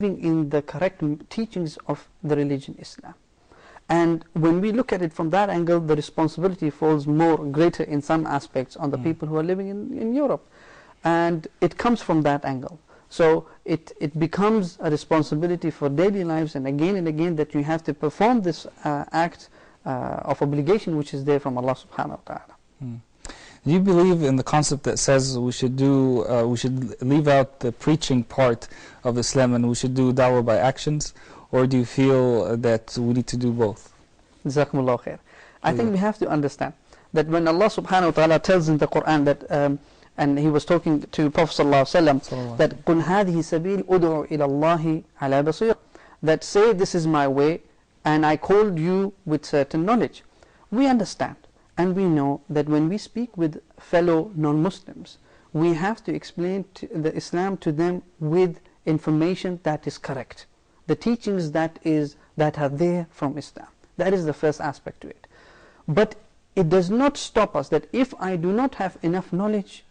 in the correct teachings of the religion Islam. And when we look at it from that angle, the responsibility falls more greater in some aspects on the people who are living in Europe. And it comes from that angle. So it becomes a responsibility for daily lives, and again that you have to perform this act of obligation which is there from Allah subhanahu wa ta'ala. Do you believe in the concept that says we should leave out the preaching part of Islam and we should do da'wah by actions, or do you feel that we need to do both? Jazakumullah khair. I think we have to understand that when Allah subhanahu wa ta'ala tells in the Quran that and he was talking to Prophet ﷺ that قُلْ هَذِهِ سَبِيلِ أُدْعُ إِلَى اللَّهِ عَلَى بَصِيرٍ, that say this is my way and I called you with certain knowledge. We understand and we know that when we speak with fellow non-Muslims, we have to explain the Islam to them with information that is correct, the teachings that are there from Islam. That is the first aspect to it. But it does not stop us that if I do not have enough knowledge,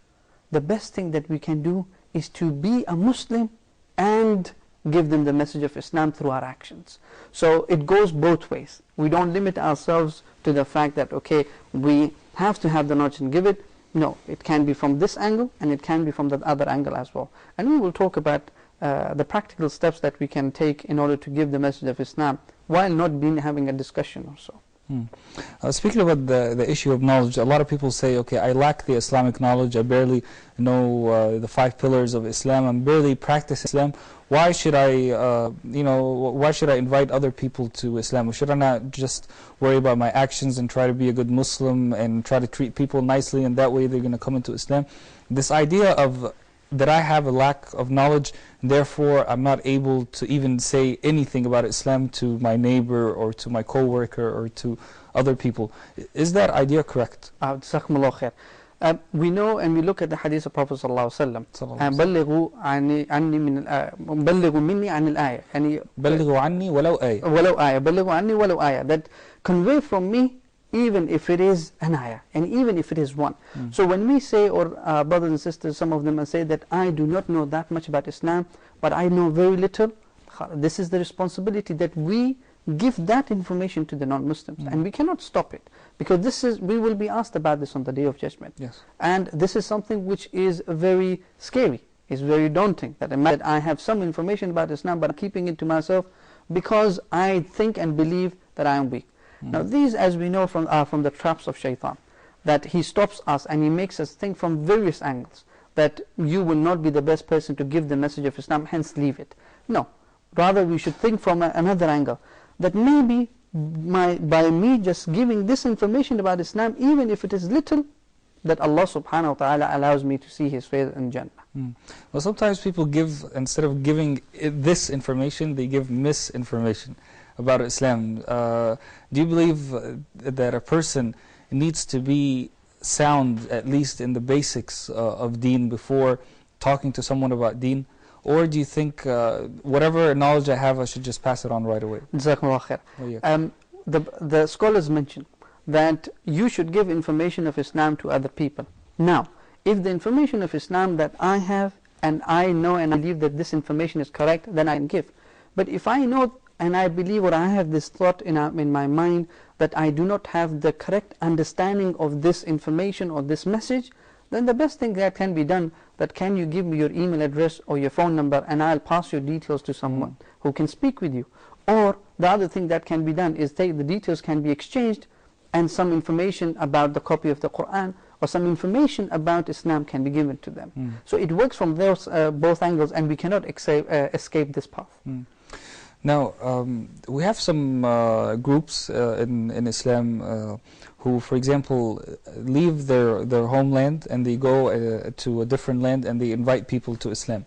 the best thing that we can do is to be a Muslim and give them the message of Islam through our actions. So it goes both ways. We don't limit ourselves to the fact that, okay, we have to have the knowledge and give it. No, it can be from this angle and it can be from the other angle as well. And we will talk about the practical steps that we can take in order to give the message of Islam while not having a discussion or so. Speaking about the issue of knowledge, a lot of people say, okay, I lack the Islamic knowledge, I barely know the 5 pillars of Islam, I barely practice Islam. Why should I, why should I invite other people to Islam? Should I not just worry about my actions and try to be a good Muslim and try to treat people nicely, and that way they're going to come into Islam? This idea of that I have a lack of knowledge, and therefore I'm not able to even say anything about Islam to my neighbor or to my co-worker or to other people. Is that idea correct? We know and we look at the hadith of Prophet ﷺ, بلغوا عني مني عن الآية, بلغوا عني ولو آية, بلغوا عني ولو آية, that convey from me even if it is an ayah, and even if it is one. So when we say, or brothers and sisters, some of them say that I do not know that much about Islam, but I know very little, this is the responsibility that we give that information to the non-Muslims, and we cannot stop it, because we will be asked about this on the Day of Judgment. Yes. And this is something which is very scary, is very daunting, that I have some information about Islam, but I'm keeping it to myself because I think and believe that I am weak. Now these, as we know, are from the traps of shaitan, that he stops us and he makes us think from various angles, that you will not be the best person to give the message of Islam, hence leave it. No, rather we should think from another angle, that maybe by me just giving this information about Islam, even if it is little, that Allah subhanahu wa ta'ala allows me to see His face in Jannah. Well, sometimes people give, instead of giving this information, they give misinformation about Islam. Do you believe that a person needs to be sound, at least in the basics of deen, before talking to someone about deen? Or do you think whatever knowledge I have, I should just pass it on right away? Jazakumullah khair. The scholars mention that you should give information of Islam to other people. Now, if the information of Islam that I have, and I know and I believe that this information is correct, then I can give. But if I know and I believe, or I have this thought in my mind that I do not have the correct understanding of this information or this message, then the best thing that can be done, that can you give me your email address or your phone number, and I'll pass your details to someone who can speak with you. Or the other thing that can be done is the details can be exchanged, and some information about the copy of the Quran or some information about Islam can be given to them. So it works from those both angles, and we cannot escape this path. Now, we have some groups in Islam who, for example, leave their homeland and they go to a different land and they invite people to Islam.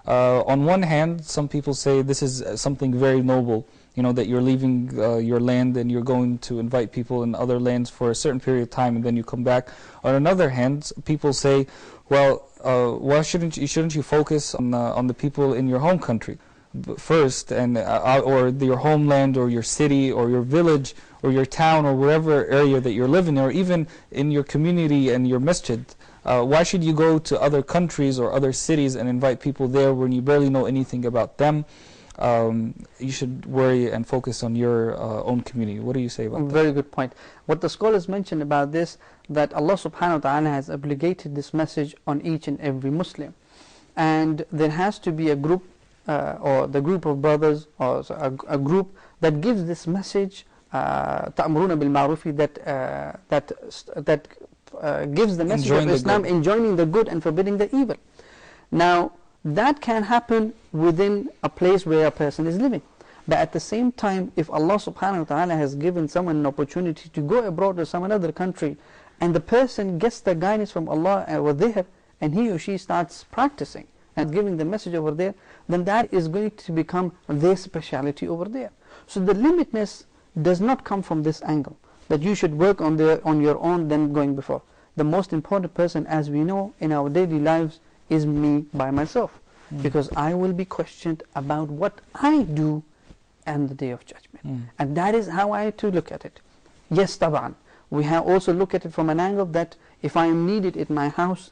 On one hand, some people say this is something very noble, that you're leaving your land and you're going to invite people in other lands for a certain period of time and then you come back. On another hand, people say, well, why shouldn't you focus on the people in your home country first, and or your homeland or your city or your village or your town or wherever area that you're living, or even in your community and your masjid? Why should you go to other countries or other cities and invite people there when you barely know anything about them? you should worry and focus on your own community. What do you say about that? Very good point. What the scholars mentioned about this, that Allah subhanahu wa ta'ala has obligated this message on each and every Muslim. And there has to be a group, or the group of brothers, or a group that gives this message, تَأْمُرُونَ بِالْمَعْرُوفِ, that gives the message of Islam, enjoining the good and forbidding the evil. Now, that can happen within a place where a person is living. But at the same time, if Allah subhanahu wa ta'ala has given someone an opportunity to go abroad to some another country, and the person gets the guidance from Allah over there, and he or she starts practicing and giving the message over there, then that is going to become their speciality over there. So the limitness does not come from this angle, that you should work on your own than going before. The most important person, as we know, in our daily lives is me by myself, because I will be questioned about what I do on the Day of Judgment. And that is how I to look at it. Yes, taban. We have also look at it from an angle that if I am needed in my house,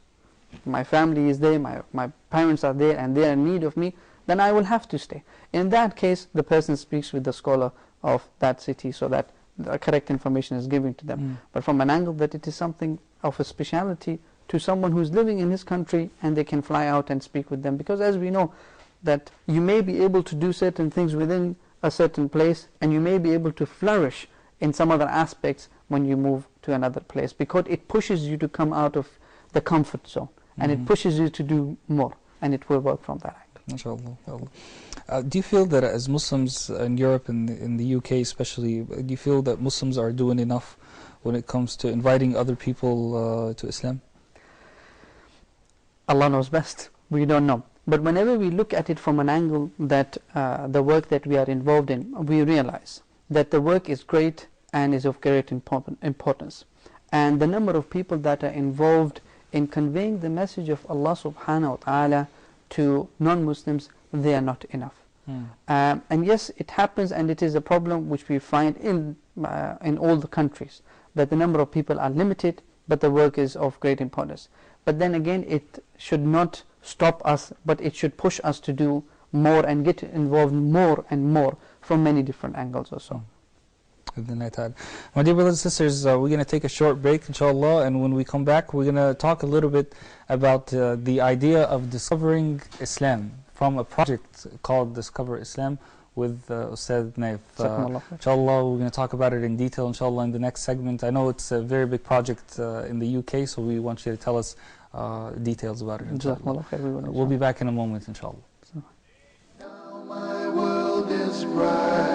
my family is there, my parents are there, and they are in need of me, then I will have to stay. In that case, the person speaks with the scholar of that city so that the correct information is given to them. But from an angle that it is something of a speciality to someone who is living in his country, and they can fly out and speak with them. Because as we know, that you may be able to do certain things within a certain place, and you may be able to flourish in some other aspects when you move to another place, because it pushes you to come out of the comfort zone, and it pushes you to do more, and it will work from that angle. MashaAllah. Do you feel that as Muslims in Europe and in the UK especially, do you feel that Muslims are doing enough when it comes to inviting other people to Islam? Allah knows best. We don't know. But whenever we look at it from an angle that the work that we are involved in, we realize that the work is great and is of great importance. And the number of people that are involved in conveying the message of Allah subhanahu wa ta'ala to non-Muslims, they are not enough. And yes, it happens, and it is a problem which we find in all the countries, that the number of people are limited, but the work is of great importance. But then again, it should not stop us, but it should push us to do more and get involved more and more from many different angles also. My dear brothers and sisters, we're going to take a short break, inshallah, and when we come back, we're going to talk a little bit about the idea of discovering Islam from a project called Discover Islam with Ustad Naif. Inshallah, we're going to talk about it in detail, inshallah, in the next segment. I know it's a very big project in the UK, so we want you to tell us details about it, inshallah. We'll be back in a moment, inshallah. Now my world is bright.